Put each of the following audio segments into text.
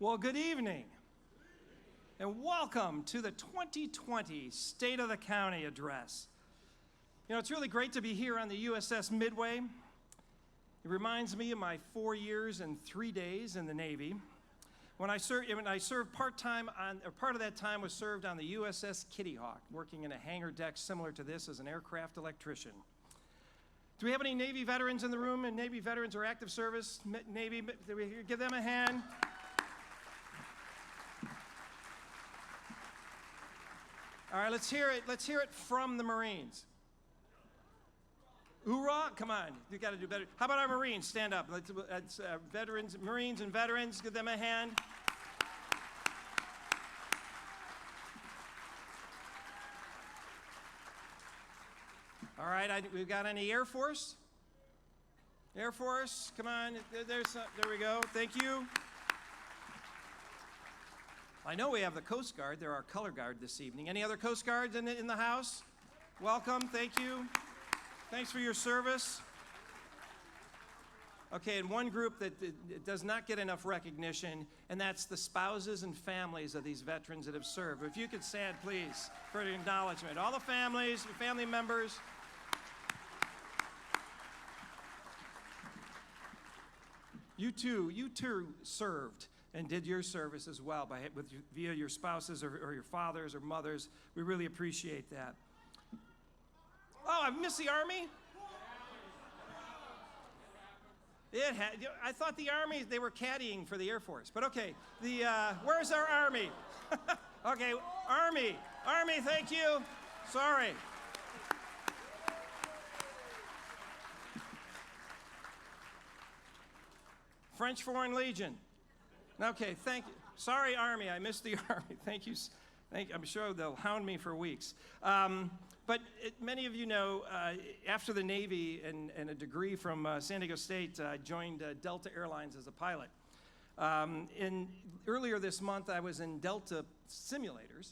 Well, good evening, and welcome to the 2020 State of the County Address. You know, it's really great to be here on the USS Midway. It reminds me of my 4 years and 3 days in the Navy. When I served part-time part of that time was served on the USS Kitty Hawk, working in a hangar deck similar to this as an aircraft electrician. Do we have any Navy veterans in the room, and Navy veterans or active service? Navy, give them a hand. All right, let's hear it from the Marines. Hoorah! Come on, you got to do better. How about our Marines? Stand up. Let's veterans, Marines and veterans, give them a hand. All right, we've got any Air Force? Air Force, come on. There we go. Thank you. I know we have the Coast Guard. They're our color guard this evening. Any other Coast Guards in the house? Welcome. Thank you. Thanks for your service. Okay, and one group that does not get enough recognition, and that's the spouses and families of these veterans that have served. If you could stand, please, for an acknowledgement. All the families, family members. You too served and did your service as well via your spouses or your fathers or mothers. We really appreciate that. Oh, I've missed the Army? I thought the Army, they were caddying for the Air Force. But okay, where's our Army? Okay, Army, thank you. Sorry. French Foreign Legion. Okay, thank you. Sorry, Army, I missed the Army. Thank you. I'm sure they'll hound me for weeks. But many of you know, after the Navy and a degree from San Diego State, I joined Delta Airlines as a pilot. Earlier this month, I was in Delta simulators.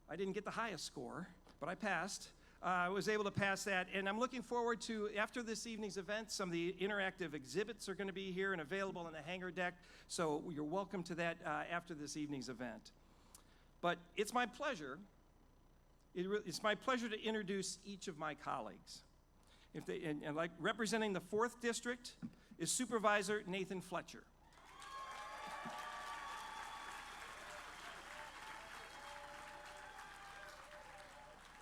I didn't get the highest score, but I passed. I was able to pass that, and I'm looking forward to, after this evening's event, some of the interactive exhibits are going to be here and available in the hangar deck, so you're welcome to that after this evening's event. But it's my pleasure to introduce each of my colleagues. Like representing the 4th District is Supervisor Nathan Fletcher.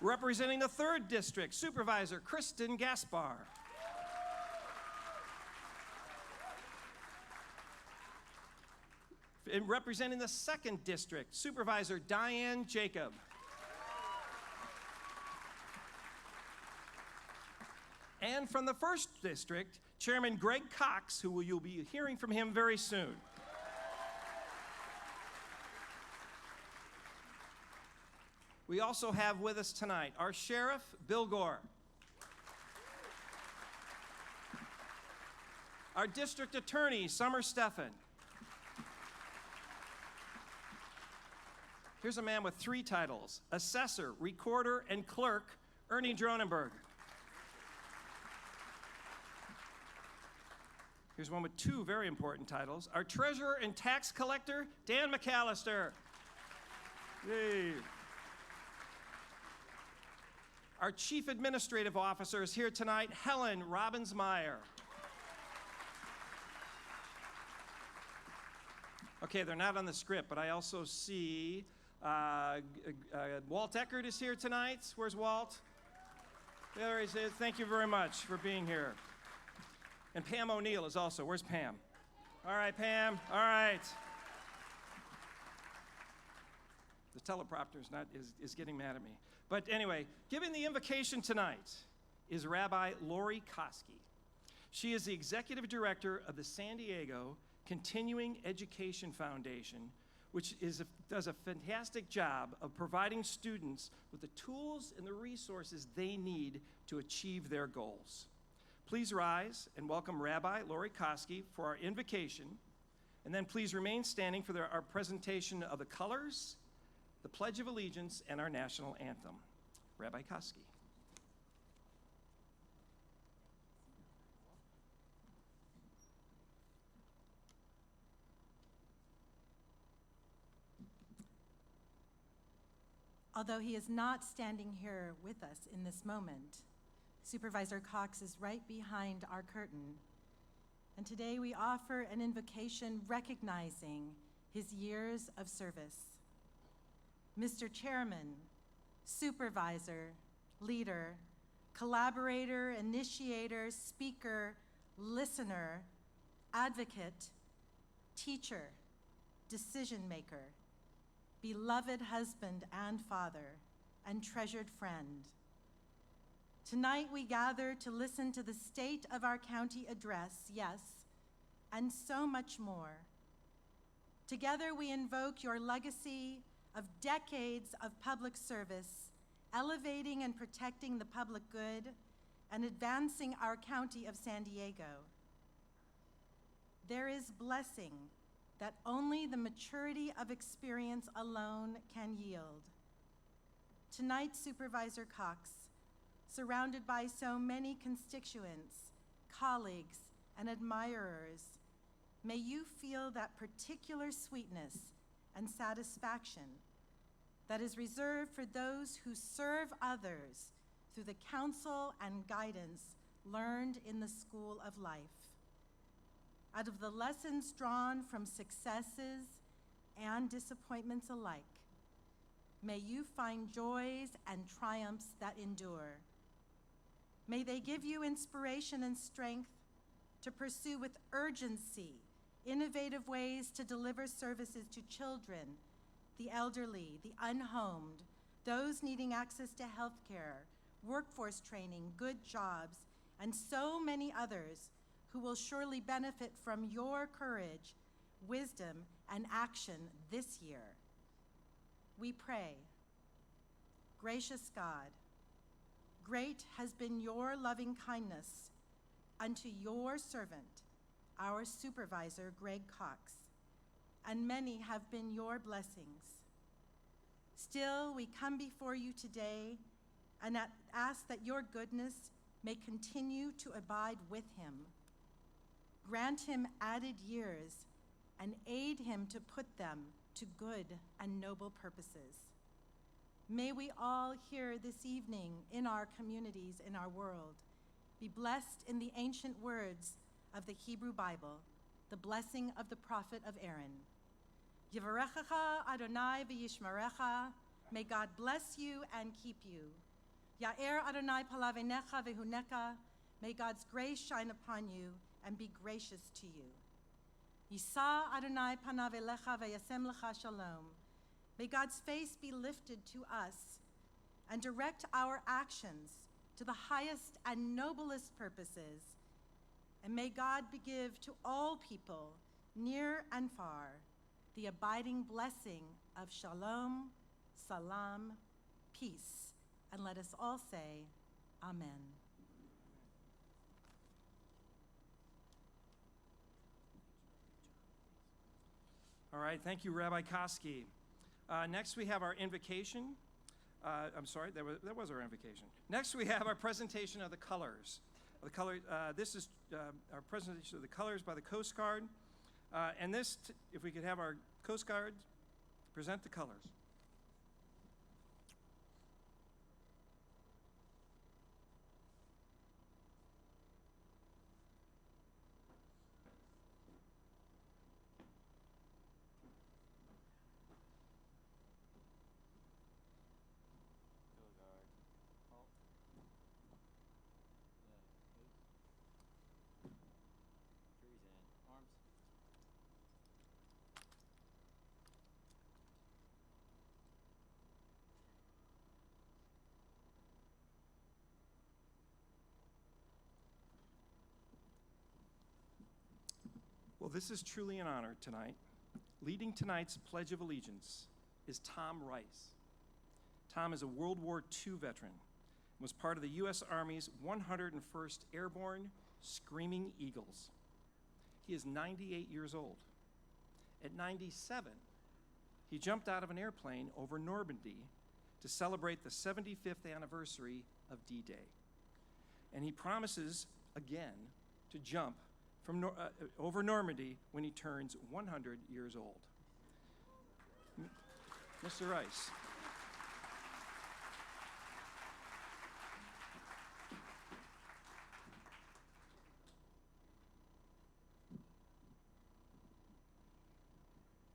Representing the 3rd District, Supervisor Kristen Gaspar. And representing the 2nd District, Supervisor Diane Jacob. And from the 1st District, Chairman Greg Cox, who you'll be hearing from him very soon. We also have with us tonight our Sheriff, Bill Gore. Our District Attorney, Summer Steffen. Here's a man with 3 titles: Assessor, Recorder, and Clerk, Ernie Dronenberg. Here's one with 2 very important titles: our Treasurer and Tax Collector, Dan McAllister. Yay. Our Chief Administrative Officer is here tonight, Helen Robbins-Meyer. Okay, they're not on the script, but I also see Walt Eckert is here tonight. Where's Walt? There he is. Thank you very much for being here. And Pam O'Neill is also. Where's Pam? All right, Pam. All right. The teleprompter is getting mad at me. But anyway, giving the invocation tonight is Rabbi Lori Koski. She is the Executive Director of the San Diego Continuing Education Foundation, which does a fantastic job of providing students with the tools and the resources they need to achieve their goals. Please rise and welcome Rabbi Lori Koski for our invocation, and then please remain standing for our presentation of the colors, the Pledge of Allegiance, and our national anthem. Rabbi Koski. Although he is not standing here with us in this moment, Supervisor Cox is right behind our curtain. And today we offer an invocation recognizing his years of service. Mr. Chairman, Supervisor, Leader, Collaborator, Initiator, Speaker, Listener, Advocate, Teacher, Decision Maker, beloved husband and father, and treasured friend. Tonight we gather to listen to the state of our county address, yes, and so much more. Together we invoke your legacy of decades of public service, elevating and protecting the public good, and advancing our county of San Diego. There is blessing that only the maturity of experience alone can yield. Tonight, Supervisor Cox, surrounded by so many constituents, colleagues, and admirers, may you feel that particular sweetness and satisfaction that is reserved for those who serve others through the counsel and guidance learned in the school of life. Out of the lessons drawn from successes and disappointments alike, may you find joys and triumphs that endure. May they give you inspiration and strength to pursue with urgency innovative ways to deliver services to children, the elderly, the unhomed, those needing access to health care, workforce training, good jobs, and so many others who will surely benefit from your courage, wisdom, and action this year. We pray, gracious God, great has been your loving kindness unto your servant, our Supervisor, Greg Cox, and many have been your blessings. Still, we come before you today and ask that your goodness may continue to abide with him. Grant him added years and aid him to put them to good and noble purposes. May we all here this evening in our communities, in our world, be blessed in the ancient words of the Hebrew Bible, the blessing of the prophet of Aaron. Yivarechecha Adonai v'yishmerecha. May God bless you and keep you. Ya'er Adonai palavenecha v'huneka. May God's grace shine upon you and be gracious to you. Yisa Adonai panav elecha v'yasem lecha shalom. May God's face be lifted to us and direct our actions to the highest and noblest purposes. And may God give to all people, near and far, the abiding blessing of shalom, salam, peace. And let us all say, Amen. All right, thank you, Rabbi Koski. Next, we have our invocation. I'm sorry, that was our invocation. Next, we have our presentation of the colors. This is our presentation of the colors by the Coast Guard. And this, if we could have our Coast Guard present the colors. Well, this is truly an honor tonight. Leading tonight's Pledge of Allegiance is Tom Rice. Tom is a World War II veteran and was part of the U.S. Army's 101st Airborne Screaming Eagles. He is 98 years old. At 97, he jumped out of an airplane over Normandy to celebrate the 75th anniversary of D-Day. And he promises again to jump from over Normandy when he turns 100 years old. Mr. Rice.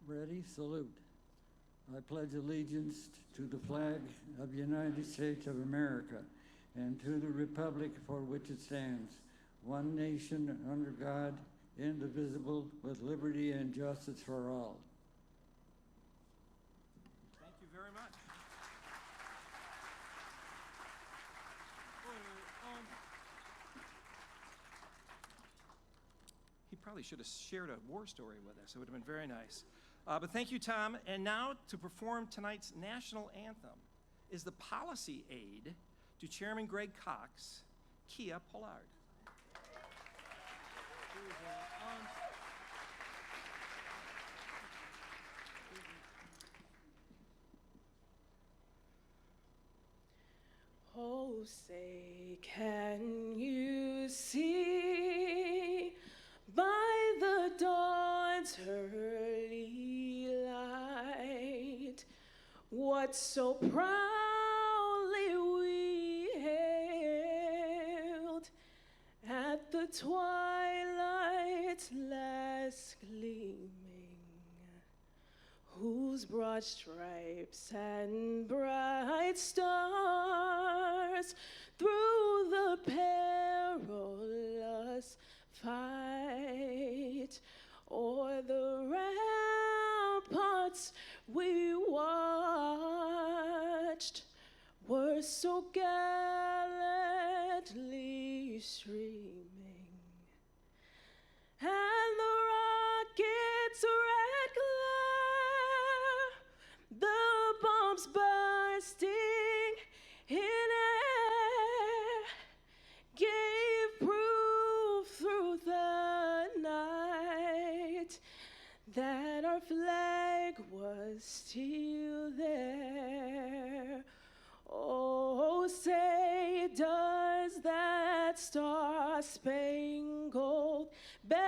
Ready? Salute. I pledge allegiance to the flag of the United States of America and to the republic for which it stands, one nation under God, indivisible, with liberty and justice for all. Thank you very much. He probably should have shared a war story with us. It would have been very nice. But thank you, Tom. And now to perform tonight's national anthem is the policy aide to Chairman Greg Cox, Kia Pollard. Oh, say, can you see by the dawn's early light what so proudly we hailed at the twilight's last gleaming, whose broad stripes and bright stars through the perilous fight o'er the ramparts we watched were so gallantly streaming, and the rocket's red glare, the bombs bursting in air, gave proof through the night that our flag was still there. Oh, say, does that star-spangled banner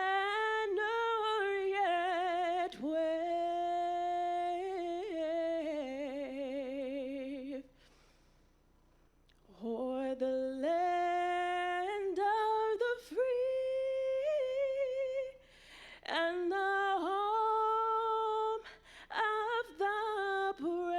yet wave o'er the land of the free and the home of the brave?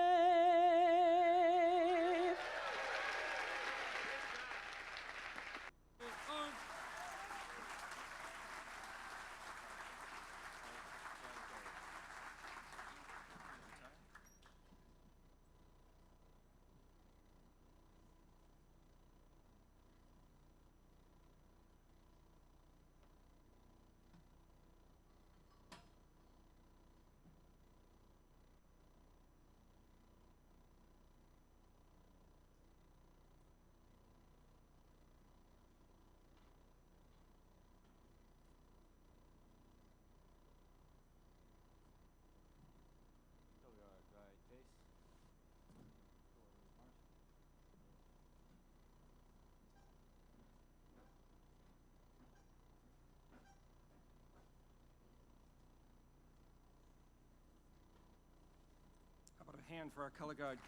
How about a hand for our color guard,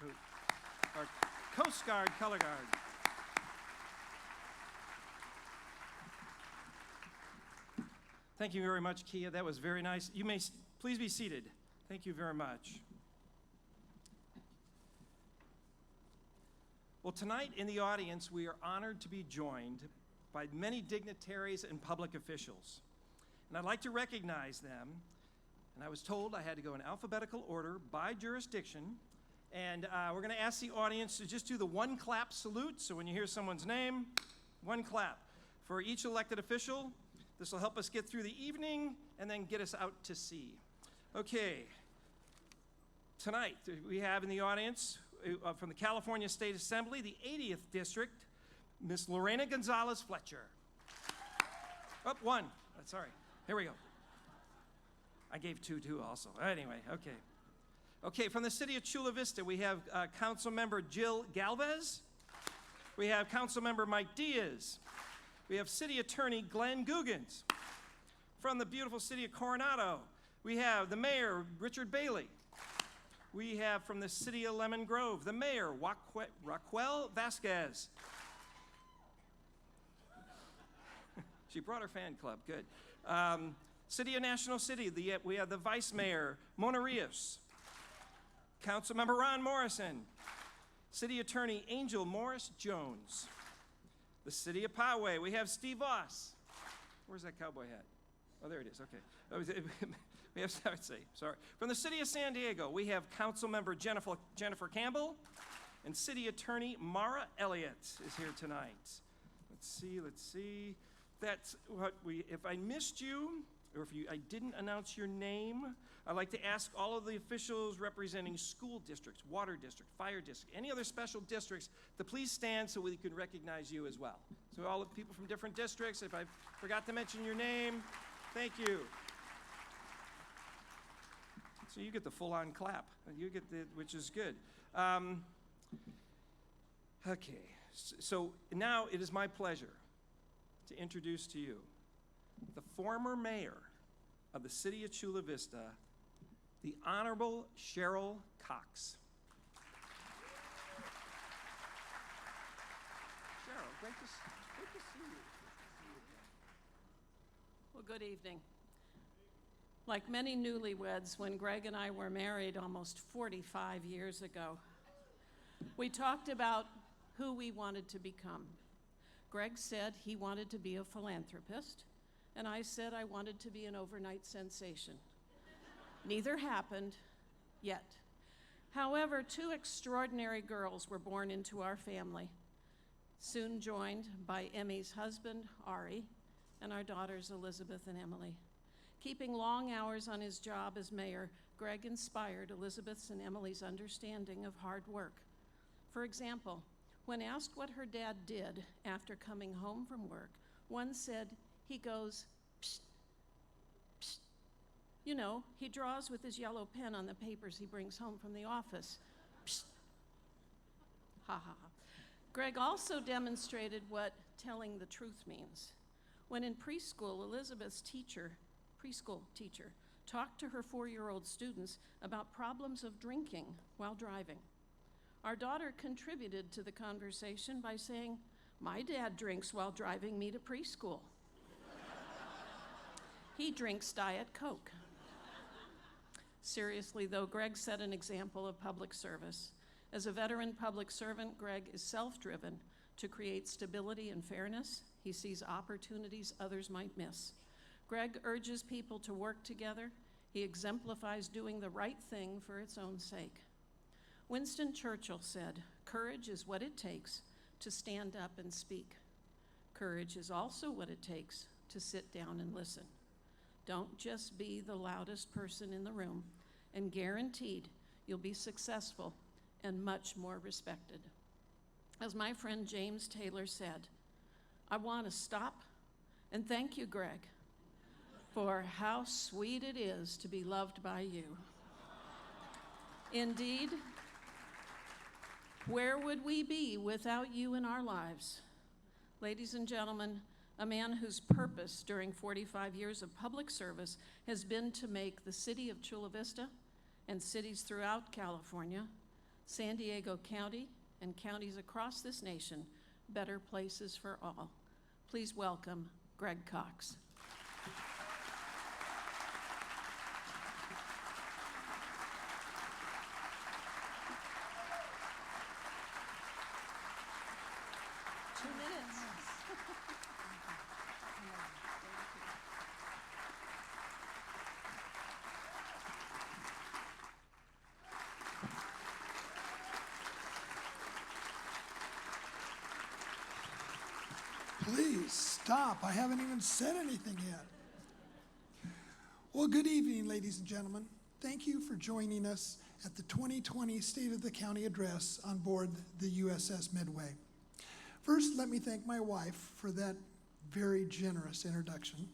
our Coast Guard color guard? Thank you very much, Kia. That was very nice. You may please be seated. Thank you very much. Well, tonight in the audience, we are honored to be joined by many dignitaries and public officials. And I'd like to recognize them. And I was told I had to go in alphabetical order by jurisdiction. And we're going to ask the audience to just do the one clap salute. So when you hear someone's name, one clap. For each elected official, this will help us get through the evening and then get us out to sea. Okay. Tonight, we have in the audience from the California State Assembly, the 80th District, Miss Lorena Gonzalez Fletcher. Oh, one. Sorry. Here we go. I gave two, too, also. Anyway, okay. Okay, from the city of Chula Vista, we have Council Member Jill Galvez. We have Council Member Mike Diaz. We have City Attorney Glenn Googans. From the beautiful city of Coronado, we have the Mayor, Richard Bailey. We have from the city of Lemon Grove, the Mayor, Raquel Vasquez. She brought her fan club, good. City of National City, we have the Vice Mayor, Mona Rios. Councilmember Ron Morrison. City Attorney Angel Morris Jones. The City of Poway, we have Steve Voss. Where's that cowboy hat? Oh, there it is, okay. We have, sorry. From the City of San Diego, we have Councilmember Jennifer Campbell, and City Attorney Mara Elliott is here tonight. Let's see. That's what if I missed you, or if I didn't announce your name, I'd like to ask all of the officials representing school districts, water district, fire district, any other special districts to please stand so we can recognize you as well. So all the people from different districts, if I forgot to mention your name, thank you. So you get the full-on clap, which is good. Okay, so now it is my pleasure to introduce to you the former mayor of the city of Chula Vista, the Honorable Cheryl Cox. Cheryl, great to see you. Well, good evening. Like many newlyweds, when Greg and I were married almost 45 years ago, we talked about who we wanted to become. Greg said he wanted to be a philanthropist, and I said I wanted to be an overnight sensation. Neither happened yet. However, two extraordinary girls were born into our family, soon joined by Emmy's husband, Ari, and our daughters, Elizabeth and Emily. Keeping long hours on his job as mayor, Greg inspired Elizabeth's and Emily's understanding of hard work. For example, when asked what her dad did after coming home from work, one said he goes, psst, psst. You know, he draws with his yellow pen on the papers he brings home from the office. Psst. Ha ha ha. Greg also demonstrated what telling the truth means. When in preschool, Elizabeth's preschool teacher talked to her 4-year-old students about problems of drinking while driving. Our daughter contributed to the conversation by saying, "My dad drinks while driving me to preschool. He drinks Diet Coke." Seriously, though, Greg set an example of public service. As a veteran public servant, Greg is self-driven to create stability and fairness. He sees opportunities others might miss. Greg urges people to work together. He exemplifies doing the right thing for its own sake. Winston Churchill said, "Courage is what it takes to stand up and speak. Courage is also what it takes to sit down and listen. Don't just be the loudest person in the room, and guaranteed you'll be successful and much more respected." As my friend James Taylor said, "I want to stop and thank you, Greg, for how sweet it is to be loved by you." Indeed, where would we be without you in our lives? Ladies and gentlemen, a man whose purpose during 45 years of public service has been to make the city of Chula Vista and cities throughout California, San Diego County, and counties across this nation better places for all. Please welcome Greg Cox. Please stop. I haven't even said anything yet. Well, good evening, ladies and gentlemen. Thank you for joining us at the 2020 State of the County Address on board the USS Midway. First, let me thank my wife for that very generous introduction.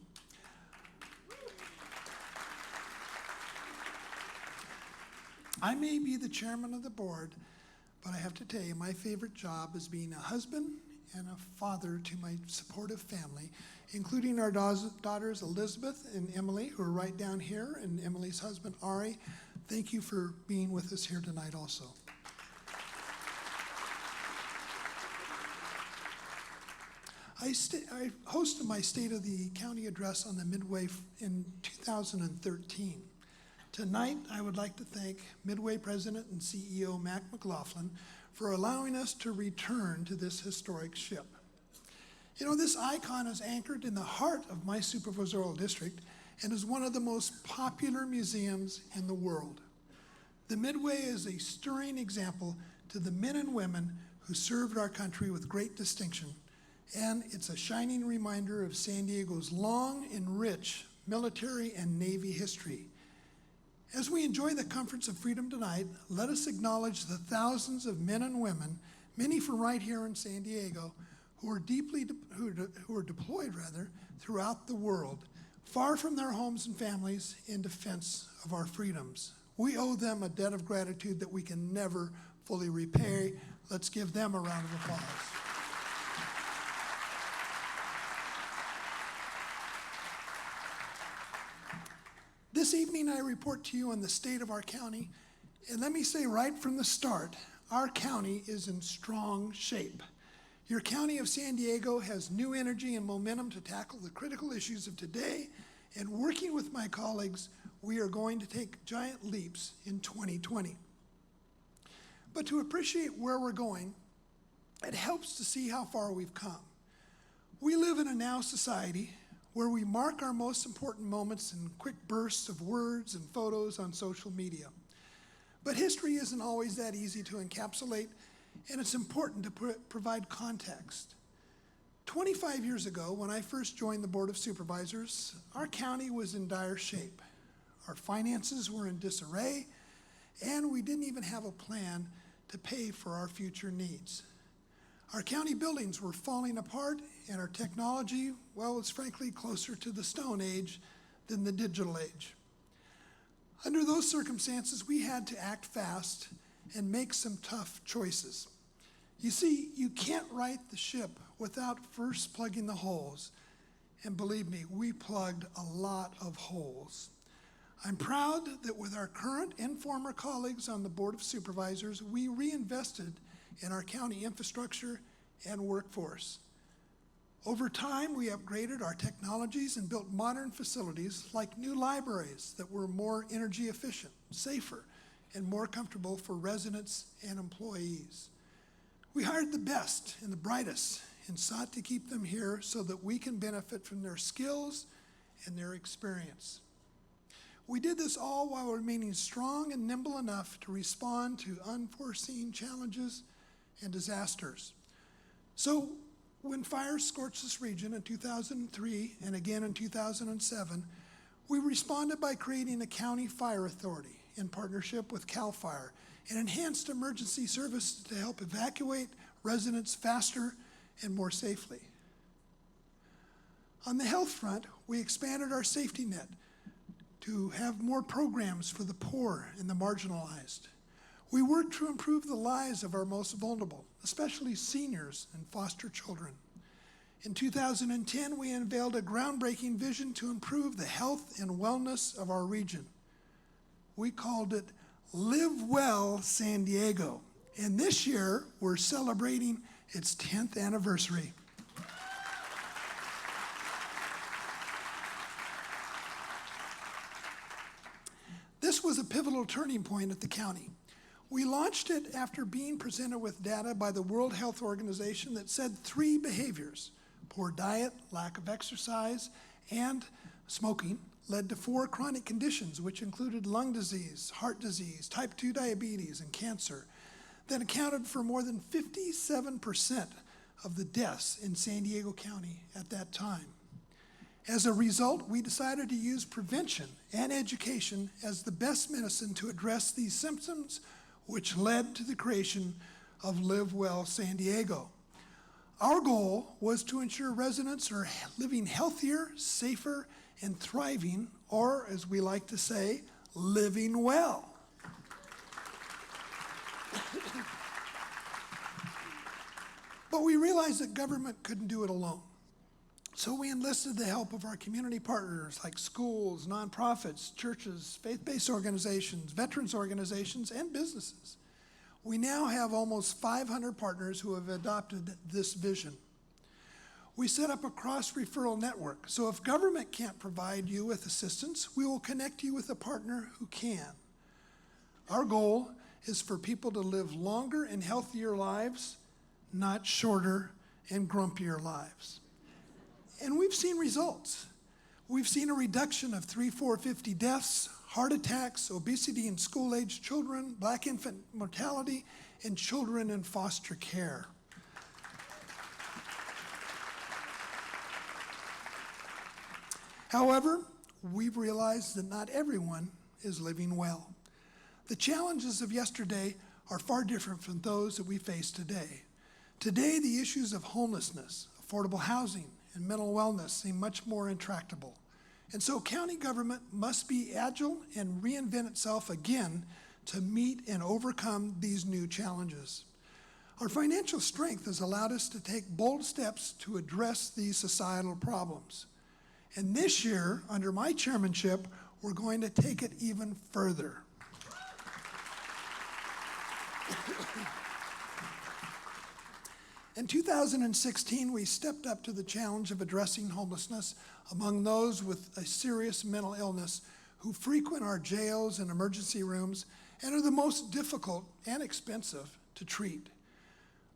I may be the chairman of the board, but I have to tell you, my favorite job is being a husband and a father to my supportive family, including our daughters Elizabeth and Emily, who are right down here, and Emily's husband Ari. Thank you for being with us here tonight also. I hosted my State of the County address on the Midway in 2013. Tonight, I would like to thank Midway President and CEO Mac McLaughlin for allowing us to return to this historic ship. You know, this icon is anchored in the heart of my supervisorial district and is one of the most popular museums in the world. The Midway is a stirring example to the men and women who served our country with great distinction, and it's a shining reminder of San Diego's long and rich military and Navy history. As we enjoy the comforts of freedom tonight, let us acknowledge the thousands of men and women, many from right here in San Diego, who are deployed throughout the world, far from their homes and families, in defense of our freedoms. We owe them a debt of gratitude that we can never fully repay. Let's give them a round of applause. This evening, I report to you on the state of our county, and let me say right from the start, our county is in strong shape. Your county of San Diego has new energy and momentum to tackle the critical issues of today, and working with my colleagues, we are going to take giant leaps in 2020. But to appreciate where we're going, it helps to see how far we've come. We live in a now society where we mark our most important moments in quick bursts of words and photos on social media. But history isn't always that easy to encapsulate, and it's important to provide context. 25 years ago, when I first joined the Board of Supervisors, our county was in dire shape. Our finances were in disarray, and we didn't even have a plan to pay for our future needs. Our county buildings were falling apart, and our technology, well, it's frankly closer to the Stone Age than the digital age. Under those circumstances, we had to act fast and make some tough choices. You see, you can't right the ship without first plugging the holes. And believe me, we plugged a lot of holes. I'm proud that with our current and former colleagues on the Board of Supervisors, we reinvested in our county infrastructure and workforce. Over time, we upgraded our technologies and built modern facilities like new libraries that were more energy efficient, safer, and more comfortable for residents and employees. We hired the best and the brightest and sought to keep them here so that we can benefit from their skills and their experience. We did this all while remaining strong and nimble enough to respond to unforeseen challenges and disasters. So when fires scorched this region in 2003 and again in 2007, we responded by creating a county fire authority in partnership with CAL FIRE and enhanced emergency services to help evacuate residents faster and more safely. On the health front, we expanded our safety net to have more programs for the poor and the marginalized. We worked to improve the lives of our most vulnerable, especially seniors and foster children. In 2010, we unveiled a groundbreaking vision to improve the health and wellness of our region. We called it Live Well San Diego. And this year, we're celebrating its 10th anniversary. This was a pivotal turning point at the county. We launched it after being presented with data by the World Health Organization that said 3 behaviors, poor diet, lack of exercise, and smoking, led to 4 chronic conditions, which included lung disease, heart disease, type 2 diabetes, and cancer, that accounted for more than 57% of the deaths in San Diego County at that time. As a result, we decided to use prevention and education as the best medicine to address these symptoms, which led to the creation of Live Well San Diego. Our goal was to ensure residents are living healthier, safer, and thriving, or as we like to say, living well. But we realized that government couldn't do it alone. So we enlisted the help of our community partners like schools, nonprofits, churches, faith-based organizations, veterans organizations, and businesses. We now have almost 500 partners who have adopted this vision. We set up a cross-referral network, so if government can't provide you with assistance, we will connect you with a partner who can. Our goal is for people to live longer and healthier lives, not shorter and grumpier lives. And we've seen results. We've seen a reduction of 3,450 deaths, heart attacks, obesity in school-aged children, black infant mortality, and children in foster care. However, we've realized that not everyone is living well. The challenges of yesterday are far different from those that we face today. Today, the issues of homelessness, affordable housing, and mental wellness seem much more intractable. And so county government must be agile and reinvent itself again to meet and overcome these new challenges. Our financial strength has allowed us to take bold steps to address these societal problems. And this year, under my chairmanship, we're going to take it even further. In 2016, we stepped up to the challenge of addressing homelessness among those with a serious mental illness who frequent our jails and emergency rooms and are the most difficult and expensive to treat.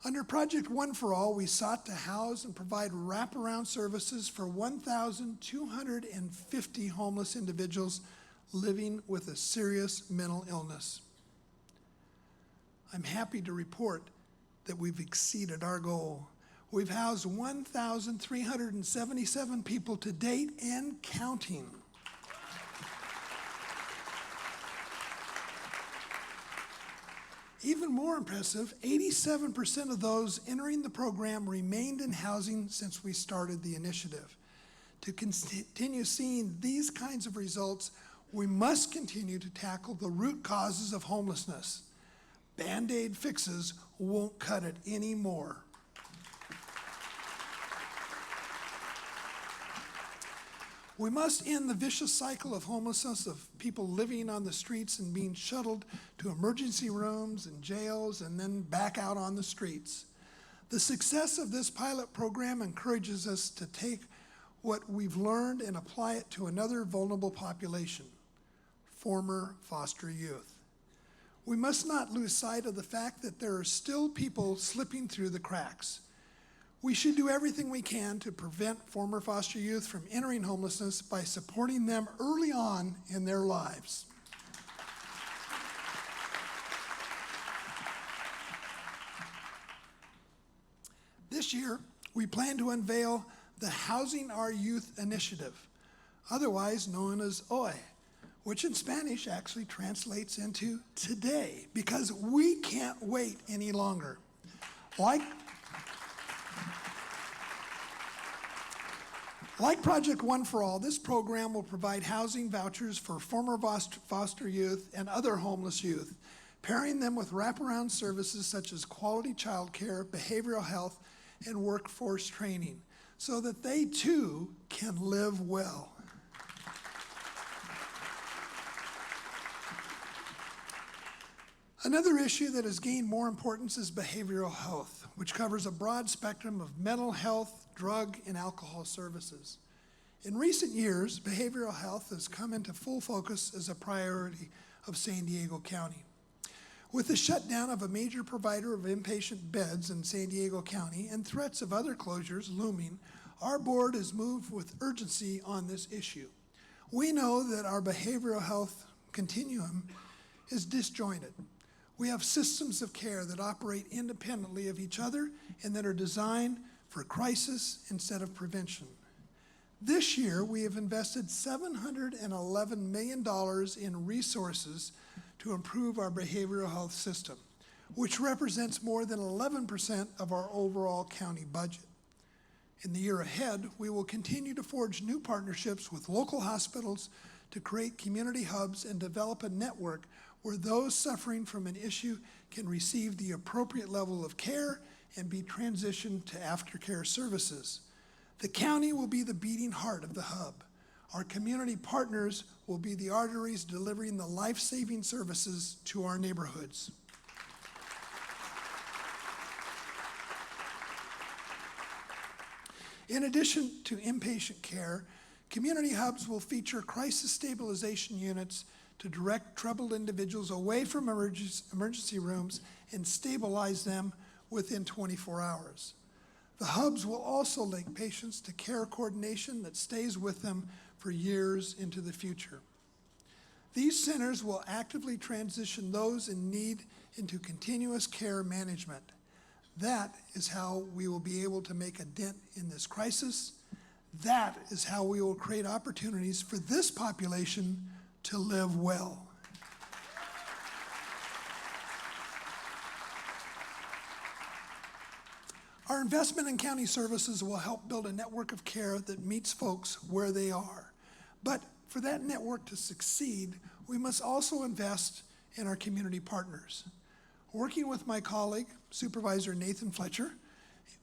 Under Project One for All, we sought to house and provide wraparound services for 1,250 homeless individuals living with a serious mental illness. I'm happy to report that we've exceeded our goal. We've housed 1,377 people to date and counting. Even more impressive, 87% of those entering the program remained in housing since we started the initiative. To continue seeing these kinds of results, we must continue to tackle the root causes of homelessness. Band-Aid fixes won't cut it anymore. We must end the vicious cycle of homelessness, of people living on the streets and being shuttled to emergency rooms and jails and then back out on the streets. The success of this pilot program encourages us to take what we've learned and apply it to another vulnerable population, former foster youth. We must not lose sight of the fact that there are still people slipping through the cracks. We should do everything we can to prevent former foster youth from entering homelessness by supporting them early on in their lives. This year, we plan to unveil the Housing Our Youth Initiative, otherwise known as HOY, which in Spanish actually translates into today, because we can't wait any longer. Like Project One for All, this program will provide housing vouchers for former foster youth and other homeless youth, pairing them with wraparound services such as quality childcare, behavioral health, and workforce training, so that they too can live well. Another issue that has gained more importance is behavioral health, which covers a broad spectrum of mental health, drug, and alcohol services. In recent years, behavioral health has come into full focus as a priority of San Diego County. With the shutdown of a major provider of inpatient beds in San Diego County and threats of other closures looming, our board has moved with urgency on this issue. We know that our behavioral health continuum is disjointed. We have systems of care that operate independently of each other and that are designed for crisis instead of prevention. This year, we have invested $711 million in resources to improve our behavioral health system, which represents more than 11% of our overall county budget. In the year ahead, we will continue to forge new partnerships with local hospitals to create community hubs and develop a network where those suffering from an issue can receive the appropriate level of care and be transitioned to aftercare services. The county will be the beating heart of the hub. Our community partners will be the arteries delivering the life-saving services to our neighborhoods. In addition to inpatient care, community hubs will feature crisis stabilization units to direct troubled individuals away from emergency rooms and stabilize them within 24 hours. The hubs will also link patients to care coordination that stays with them for years into the future. These centers will actively transition those in need into continuous care management. That is how we will be able to make a dent in this crisis. That is how we will create opportunities for this population to live well. Our investment in county services will help build a network of care that meets folks where they are. But for that network to succeed, we must also invest in our community partners. Working with my colleague, Supervisor Nathan Fletcher,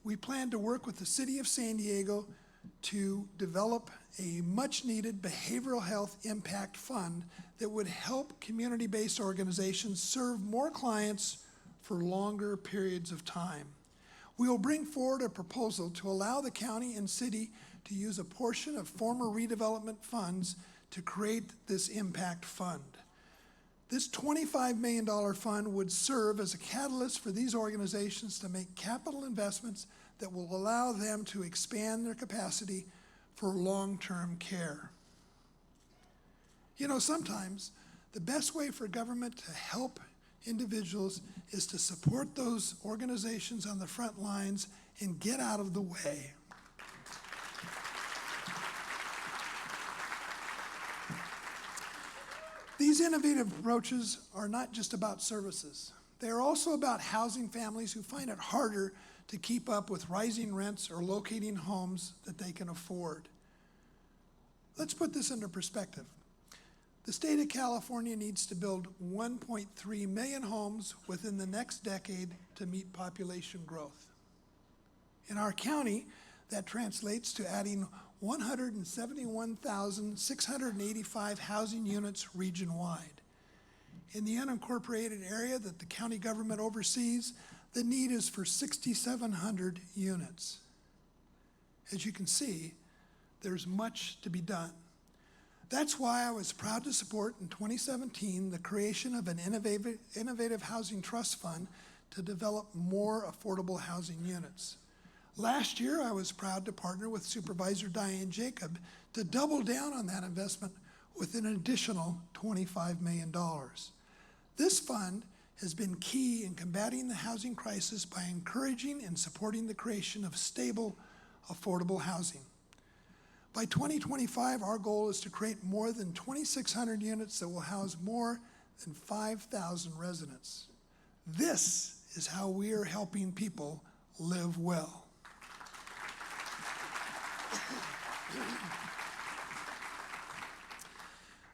we plan to work with the City of San Diego to develop a much-needed behavioral health impact fund that would help community-based organizations serve more clients for longer periods of time. We will bring forward a proposal to allow the county and city to use a portion of former redevelopment funds to create this impact fund. This $25 million fund would serve as a catalyst for these organizations to make capital investments that will allow them to expand their capacity for long-term care. You know, sometimes the best way for government to help individuals is to support those organizations on the front lines and get out of the way. These innovative approaches are not just about services. They are also about housing families who find it harder to keep up with rising rents or locating homes that they can afford. Let's put this into perspective. The state of California needs to build 1.3 million homes within the next decade to meet population growth. In our county, that translates to adding 171,685 housing units region-wide. In the unincorporated area that the county government oversees, the need is for 6,700 units. As you can see, there's much to be done. That's why I was proud to support in 2017 the creation of an innovative housing trust fund to develop more affordable housing units. Last year, I was proud to partner with Supervisor Diane Jacob to double down on that investment with an additional $25 million. This fund has been key in combating the housing crisis by encouraging and supporting the creation of stable, affordable housing. By 2025, our goal is to create more than 2,600 units that will house more than 5,000 residents. This is how we are helping people live well.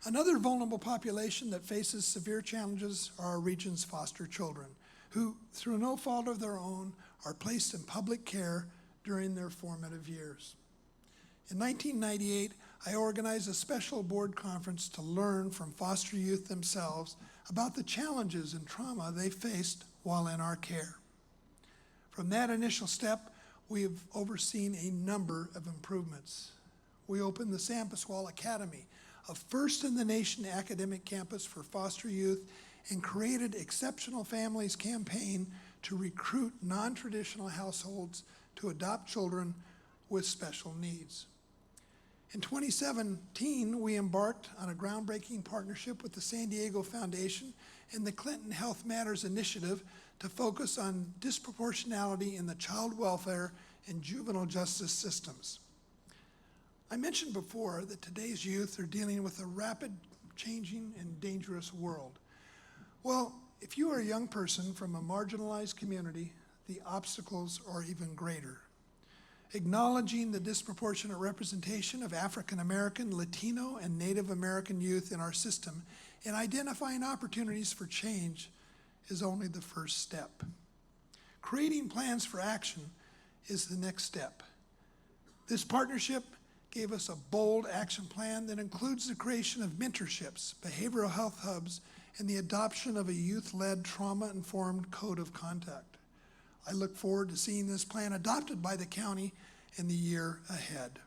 Another vulnerable population that faces severe challenges are our region's foster children, who, through no fault of their own, are placed in public care during their formative years. In 1998, I organized a special board conference to learn from foster youth themselves about the challenges and trauma they faced while in our care. From that initial step, we have overseen a number of improvements. We opened the San Pasqual Academy, a first-in-the-nation academic campus for foster youth, and created Exceptional Families campaign to recruit non-traditional households to adopt children with special needs. In 2017, we embarked on a groundbreaking partnership with the San Diego Foundation and the Clinton Health Matters Initiative to focus on disproportionality in the child welfare and juvenile justice systems. I mentioned before that today's youth are dealing with a rapid, changing, and dangerous world. Well, if you are a young person from a marginalized community, the obstacles are even greater. Acknowledging the disproportionate representation of African American, Latino, and Native American youth in our system and identifying opportunities for change is only the first step. Creating plans for action is the next step. This partnership gave us a bold action plan that includes the creation of mentorships, behavioral health hubs, and the adoption of a youth-led trauma-informed code of conduct. I look forward to seeing this plan adopted by the county in the year ahead.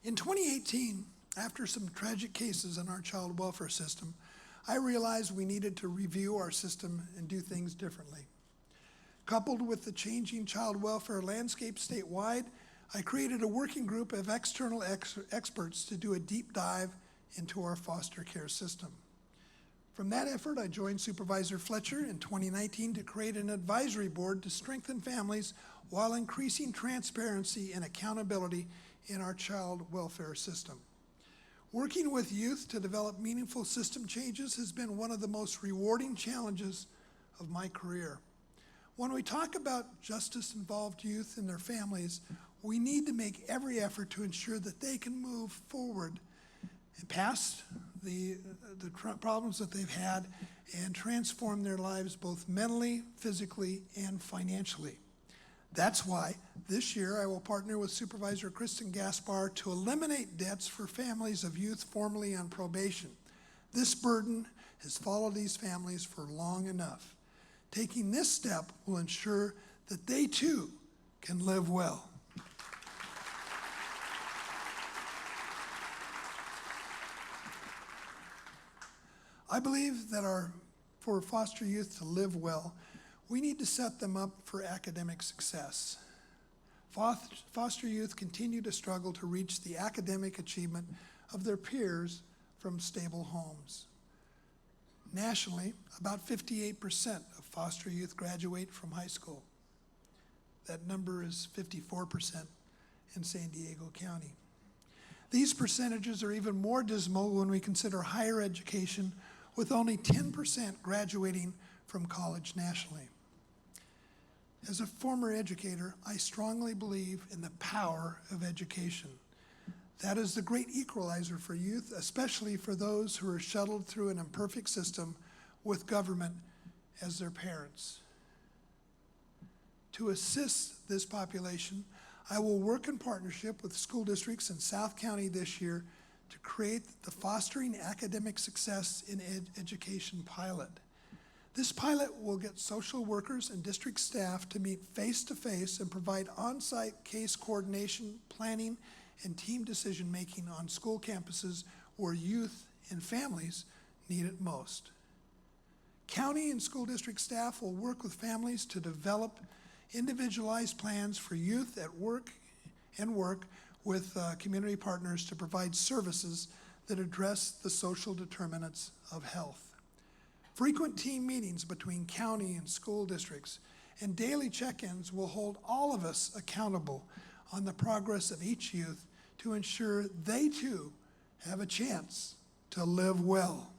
In 2018, after some tragic cases in our child welfare system, I realized we needed to review our system and do things differently. Coupled with the changing child welfare landscape statewide, I created a working group of external experts to do a deep dive into our foster care system. From that effort, I joined Supervisor Fletcher in 2019 to create an advisory board to strengthen families while increasing transparency and accountability in our child welfare system. Working with youth to develop meaningful system changes has been one of the most rewarding challenges of my career. When we talk about justice-involved youth and their families, we need to make every effort to ensure that they can move forward and past the problems that they've had and transform their lives both mentally, physically, and financially. That's why this year I will partner with Supervisor Kristen Gaspar to eliminate debts for families of youth formerly on probation. This burden has followed these families for long enough. Taking this step will ensure that they too can live well. I believe that for foster youth to live well, we need to set them up for academic success. Foster youth continue to struggle to reach the academic achievement of their peers from stable homes. Nationally, about 58% of foster youth graduate from high school. That number is 54% in San Diego County. These percentages are even more dismal when we consider higher education, with only 10% graduating from college nationally. As a former educator, I strongly believe in the power of education. That is the great equalizer for youth, especially for those who are shuttled through an imperfect system with government as their parents. To assist this population, I will work in partnership with school districts in South County this year to create the Fostering Academic Success in Education pilot. This pilot will get social workers and district staff to meet face-to-face and provide on-site case coordination, planning, and team decision-making on school campuses where youth and families need it most. County and school district staff will work with families to develop individualized plans for youth at work and work with community partners to provide services that address the social determinants of health. Frequent team meetings between county and school districts and daily check-ins will hold all of us accountable on the progress of each youth to ensure they too have a chance to live well.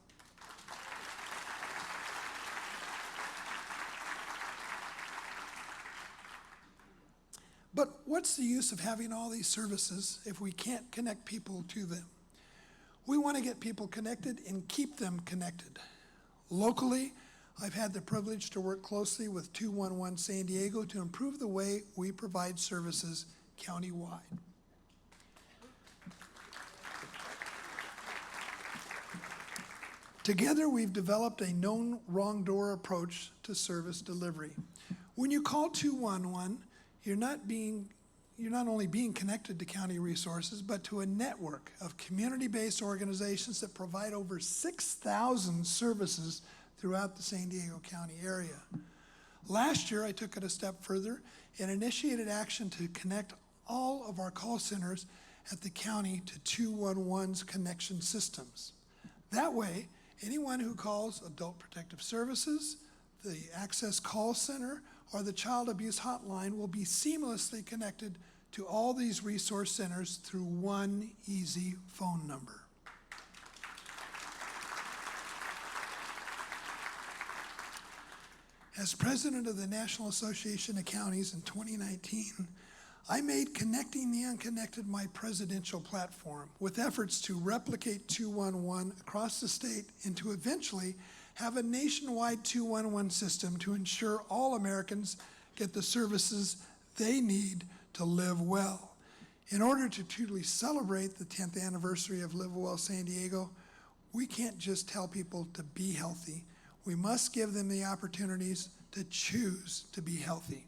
But what's the use of having all these services if we can't connect people to them? We want to get people connected and keep them connected. Locally, I've had the privilege to work closely with 211 San Diego to improve the way we provide services countywide. Together, we've developed a known wrong door approach to service delivery. When you call 211, you're not only being connected to county resources, but to a network of community-based organizations that provide over 6,000 services throughout the San Diego County area. Last year, I took it a step further and initiated action to connect all of our call centers at the county to 211's connection systems. That way, anyone who calls Adult Protective Services, the Access Call Center, or the Child Abuse Hotline will be seamlessly connected to all these resource centers through one easy phone number. As president of the National Association of Counties in 2019, I made Connecting the Unconnected my presidential platform, with efforts to replicate 211 across the state and to eventually have a nationwide 211 system to ensure all Americans get the services they need to live well. In order to truly celebrate the 10th anniversary of Live Well San Diego, we can't just tell people to be healthy. We must give them the opportunities to choose to be healthy.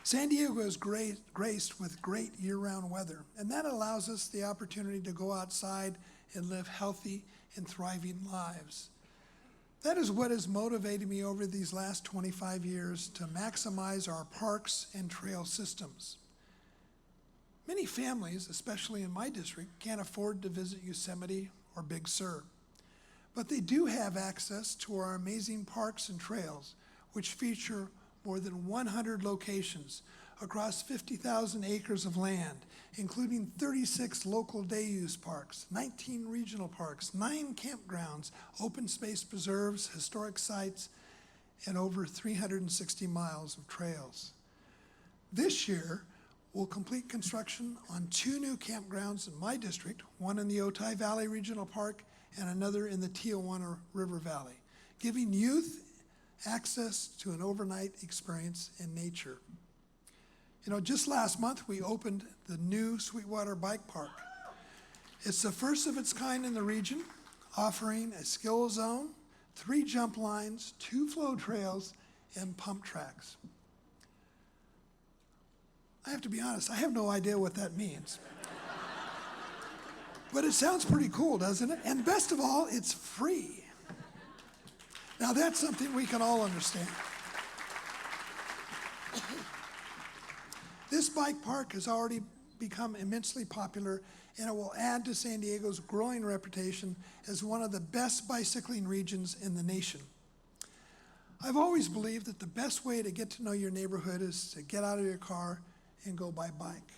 San Diego is graced with great year-round weather, and that allows us the opportunity to go outside and live healthy and thriving lives. That is what has motivated me over these last 25 years to maximize our parks and trail systems. Many families, especially in my district, can't afford to visit Yosemite or Big Sur, but they do have access to our amazing parks and trails, which feature more than 100 locations across 50,000 acres of land, including 36 local day use parks, 19 regional parks, 9 campgrounds, open space preserves, historic sites, and over 360 miles of trails. This year, we'll complete construction on 2 new campgrounds in my district, one in the Otay Valley Regional Park and another in the Tijuana River Valley, giving youth access to an overnight experience in nature. You know, just last month we opened the new Sweetwater Bike Park. It's the first of its kind in the region, offering a skill zone, 3 jump lines, 2 flow trails, and pump tracks. I have to be honest, I have no idea what that means. But it sounds pretty cool, doesn't it? And best of all, it's free. Now that's something we can all understand. This bike park has already become immensely popular, and it will add to San Diego's growing reputation as one of the best bicycling regions in the nation. I've always believed that the best way to get to know your neighborhood is to get out of your car and go by bike.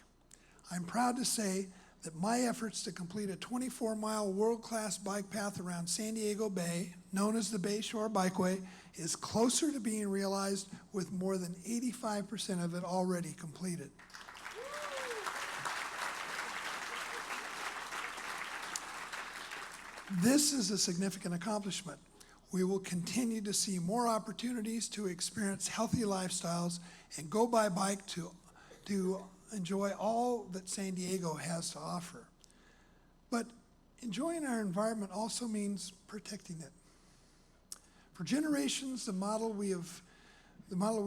I'm proud to say that my efforts to complete a 24-mile world-class bike path around San Diego Bay, known as the Bay Shore Bikeway, is closer to being realized with more than 85% of it already completed. This is a significant accomplishment. We will continue to see more opportunities to experience healthy lifestyles and go by bike to enjoy all that San Diego has to offer. But enjoying our environment also means protecting it. For generations, the model we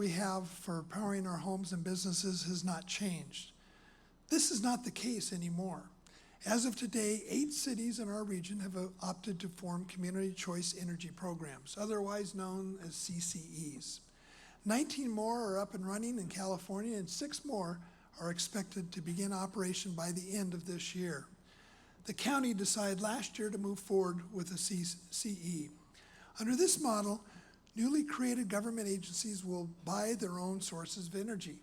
have for powering our homes and businesses has not changed. This is not the case anymore. As of today, 8 cities in our region have opted to form community choice energy programs, otherwise known as CCEs. 19 more are up and running in California, and 6 more are expected to begin operation by the end of this year. The county decided last year to move forward with a CCE. Under this model, newly created government agencies will buy their own sources of energy.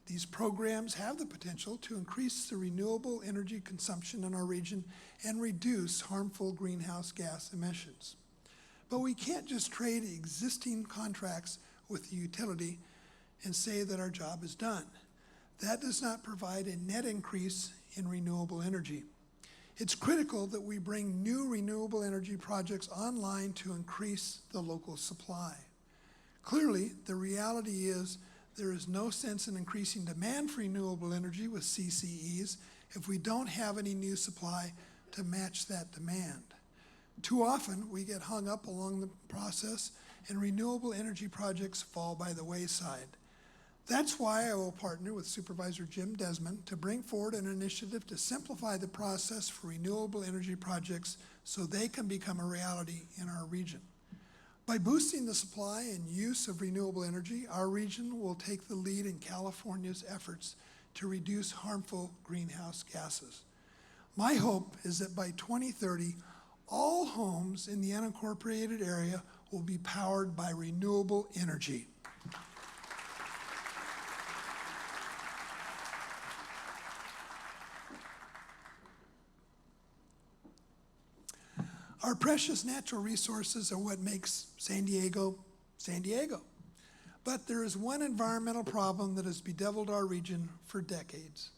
These programs have the potential to increase the renewable energy consumption in our region and reduce harmful greenhouse gas emissions. But we can't just trade existing contracts with the utility and say that our job is done. That does not provide a net increase in renewable energy. It's critical that we bring new renewable energy projects online to increase the local supply. Clearly, the reality is there is no sense in increasing demand for renewable energy with CCEs if we don't have any new supply to match that demand. Too often, we get hung up along the process and renewable energy projects fall by the wayside. That's why I will partner with Supervisor Jim Desmond to bring forward an initiative to simplify the process for renewable energy projects so they can become a reality in our region. By boosting the supply and use of renewable energy, our region will take the lead in California's efforts to reduce harmful greenhouse gases. My hope is that by 2030, all homes in the unincorporated area will be powered by renewable energy. Our precious natural resources are what makes San Diego, San Diego. But there is one environmental problem that has bedeviled our region for decades: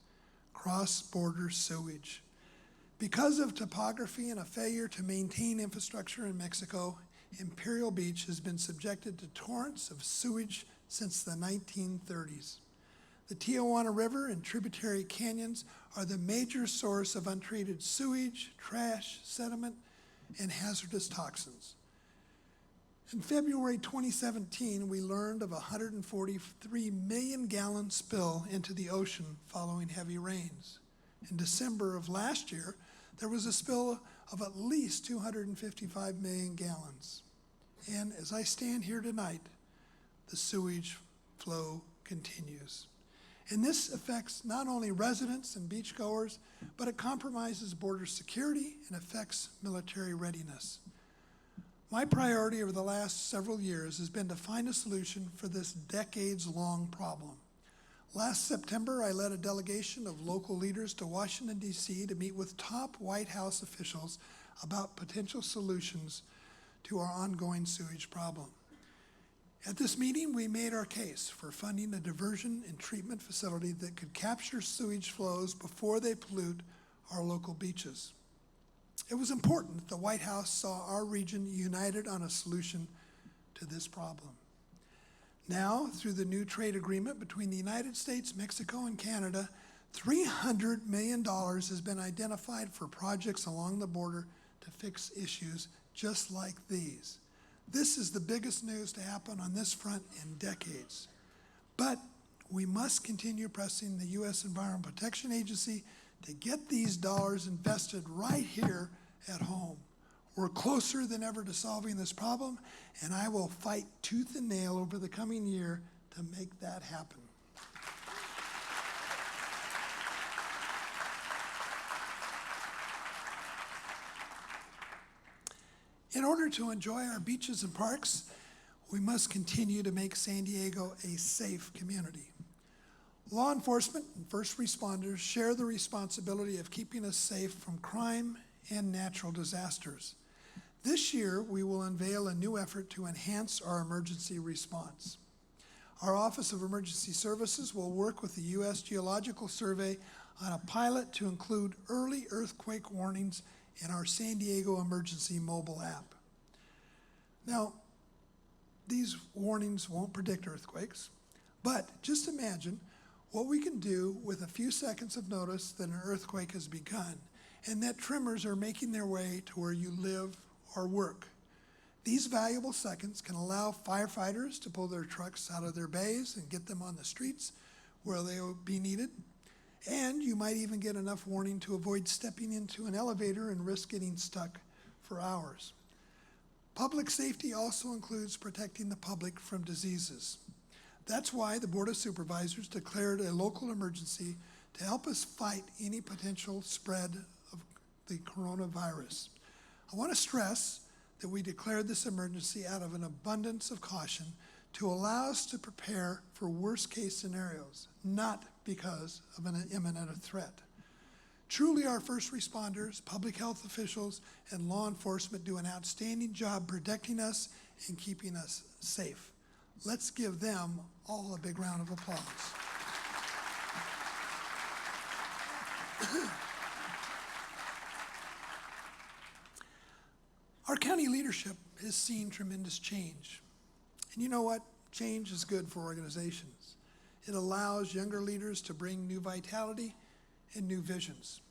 cross-border sewage. Because of topography and a failure to maintain infrastructure in Mexico, Imperial Beach has been subjected to torrents of sewage since the 1930s. The Tijuana River and tributary canyons are the major source of untreated sewage, trash, sediment, and hazardous toxins. In February 2017, we learned of a 143 million gallon spill into the ocean following heavy rains. In December of last year, there was a spill of at least 255 million gallons. And as I stand here tonight, the sewage flow continues. And this affects not only residents and beachgoers, but it compromises border security and affects military readiness. My priority over the last several years has been to find a solution for this decades-long problem. Last September, I led a delegation of local leaders to Washington, D.C. to meet with top White House officials about potential solutions to our ongoing sewage problem. At this meeting, we made our case for funding a diversion and treatment facility that could capture sewage flows before they pollute our local beaches. It was important that the White House saw our region united on a solution to this problem. Now, through the new trade agreement between the United States, Mexico, and Canada, $300 million has been identified for projects along the border to fix issues just like these. This is the biggest news to happen on this front in decades. But we must continue pressing the U.S. Environmental Protection Agency to get these dollars invested right here at home. We're closer than ever to solving this problem, and I will fight tooth and nail over the coming year to make that happen. In order to enjoy our beaches and parks, we must continue to make San Diego a safe community. Law enforcement and first responders share the responsibility of keeping us safe from crime and natural disasters. This year, we will unveil a new effort to enhance our emergency response. Our Office of Emergency Services will work with the U.S. Geological Survey on a pilot to include early earthquake warnings in our San Diego Emergency mobile app. Now, these warnings won't predict earthquakes, but just imagine what we can do with a few seconds of notice that an earthquake has begun and that tremors are making their way to where you live or work. These valuable seconds can allow firefighters to pull their trucks out of their bays and get them on the streets where they will be needed. And you might even get enough warning to avoid stepping into an elevator and risk getting stuck for hours. Public safety also includes protecting the public from diseases. That's why the Board of Supervisors declared a local emergency to help us fight any potential spread of the coronavirus. I want to stress that we declared this emergency out of an abundance of caution to allow us to prepare for worst-case scenarios, not because of an imminent threat. Truly, our first responders, public health officials, and law enforcement do an outstanding job protecting us and keeping us safe. Let's give them all a big round of applause. Our county leadership has seen tremendous change. And you know what? Change is good for organizations. It allows younger leaders to bring new vitality and new visions.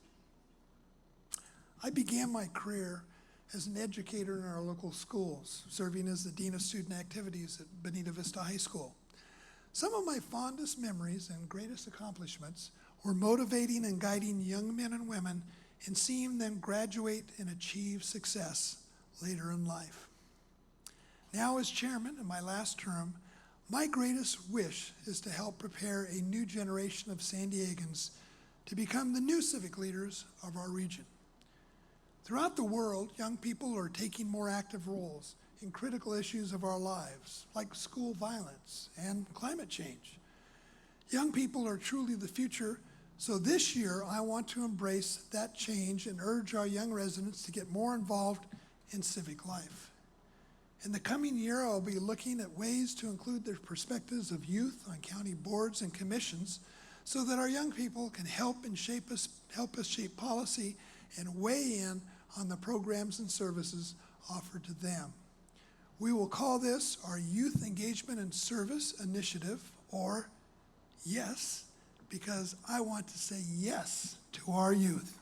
I began my career as an educator in our local schools, serving as the Dean of Student Activities at Bonita Vista High School. Some of my fondest memories and greatest accomplishments were motivating and guiding young men and women and seeing them graduate and achieve success later in life. Now, as chairman in my last term, my greatest wish is to help prepare a new generation of San Diegans to become the new civic leaders of our region. Throughout the world, young people are taking more active roles in critical issues of our lives, like school violence and climate change. Young people are truly the future, so this year I want to embrace that change and urge our young residents to get more involved in civic life. In the coming year, I'll be looking at ways to include the perspectives of youth on county boards and commissions so that our young people can help us shape policy and weigh in on the programs and services offered to them. We will call this our Youth Engagement and Service Initiative, or YES, because I want to say yes to our youth.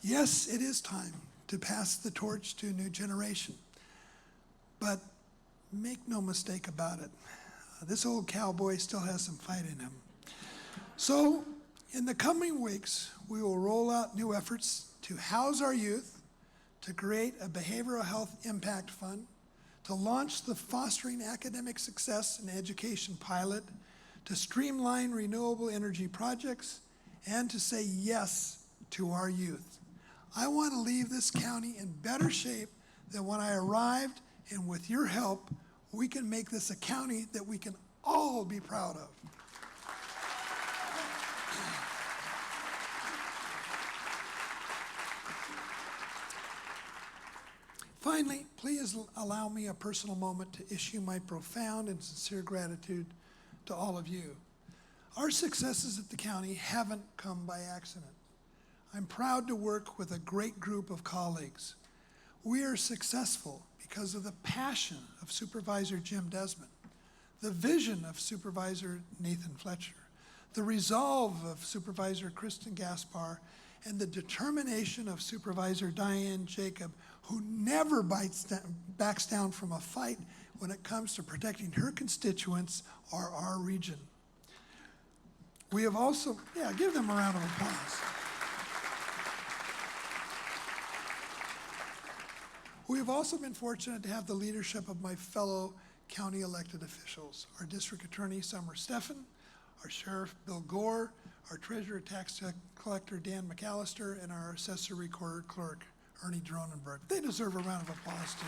Yes, it is time to pass the torch to a new generation. But make no mistake about it, this old cowboy still has some fight in him. So, in the coming weeks, we will roll out new efforts to house our youth, to create a behavioral health impact fund, to launch the Fostering Academic Success and Education pilot, to streamline renewable energy projects, and to say yes to our youth. I want to leave this county in better shape than when I arrived, and with your help, we can make this a county that we can all be proud of. Finally, please allow me a personal moment to issue my profound and sincere gratitude to all of you. Our successes at the county haven't come by accident. I'm proud to work with a great group of colleagues. We are successful because of the passion of Supervisor Jim Desmond, the vision of Supervisor Nathan Fletcher, the resolve of Supervisor Kristen Gaspar, and the determination of Supervisor Diane Jacob, who never backs down from a fight when it comes to protecting her constituents or our region. We have also, give them a round of applause. We have also been fortunate to have the leadership of my fellow county elected officials, our district attorney, Summer Steffen, our sheriff, Bill Gore, our treasurer, tax collector, Dan McAllister, and our assessor, recorder, clerk, Ernie Dronenberg. They deserve a round of applause, too.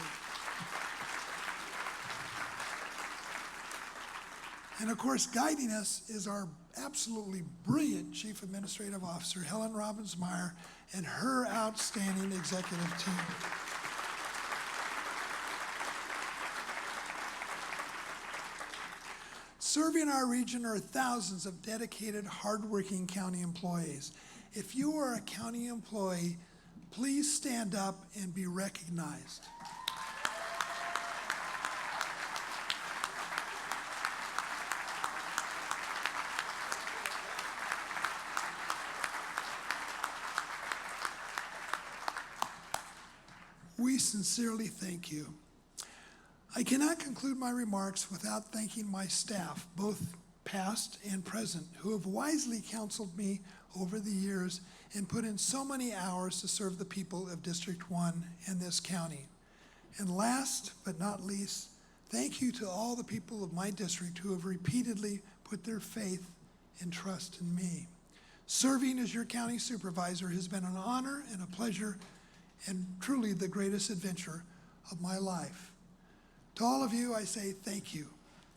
And of course, guiding us is our absolutely brilliant Chief Administrative Officer, Helen Robbins-Meyer, and her outstanding executive team. Serving our region are thousands of dedicated, hardworking county employees. If you are a county employee, please stand up and be recognized. We sincerely thank you. I cannot conclude my remarks without thanking my staff, both past and present, who have wisely counseled me over the years and put in so many hours to serve the people of District 1 and this county. And last but not least, thank you to all the people of my district who have repeatedly put their faith and trust in me. Serving as your county supervisor has been an honor and a pleasure and truly the greatest adventure of my life. To all of you, I say thank you.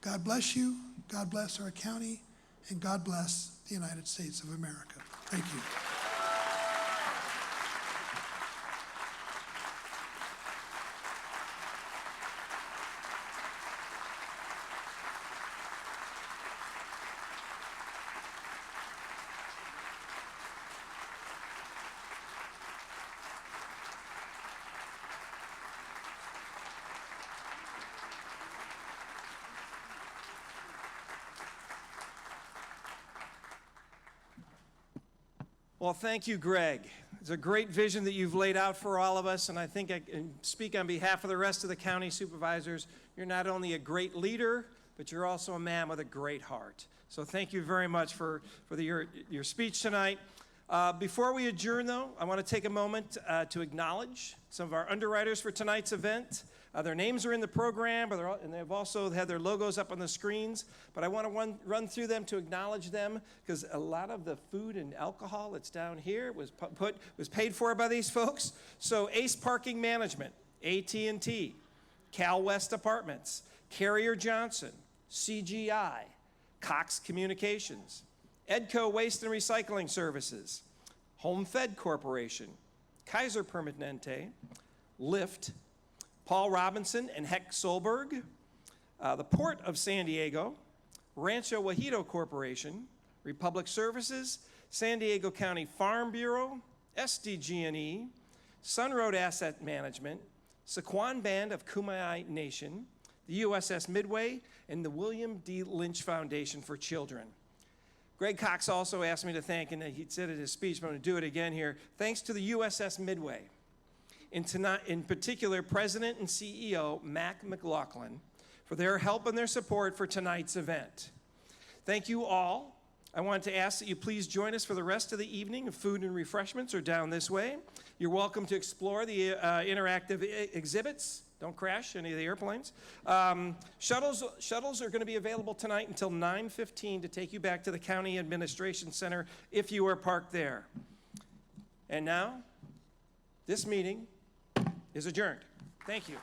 God bless you, God bless our county, and God bless the United States of America. Thank you. Well, thank you, Greg. It's a great vision that you've laid out for all of us, and I think I can speak on behalf of the rest of the county supervisors. You're not only a great leader, but you're also a man with a great heart. So thank you very much for your speech tonight. Before we adjourn, though, I want to take a moment to acknowledge some of our underwriters for tonight's event. Their names are in the program, and they've also had their logos up on the screens. But I want to run through them to acknowledge them, because a lot of the food and alcohol that's down here was paid for by these folks. So Ace Parking Management, AT&T, Cal West Apartments, Carrier Johnson, CGI, Cox Communications, Edco Waste and Recycling Services, Home Fed Corporation, Kaiser Permanente, Lyft, Paul Robinson and Heck Solberg, the Port of San Diego, Rancho Wajito Corporation, Republic Services, San Diego County Farm Bureau, SDG&E, Sunroad Asset Management, Sequan Band of Kumeyaay Nation, the USS Midway, and the William D. Lynch Foundation for Children. Greg Cox also asked me to thank, and he said it in his speech, but I'm going to do it again here, thanks to the USS Midway. In particular, President and CEO Mac McLaughlin for their help and their support for tonight's event. Thank you all. I want to ask that you please join us for the rest of the evening. Food and refreshments are down this way. You're welcome to explore the interactive exhibits. Don't crash any of the airplanes. Shuttles are going to be available tonight until 9:15 to take you back to the County Administration Center if you are parked there. And now, this meeting is adjourned. Thank you.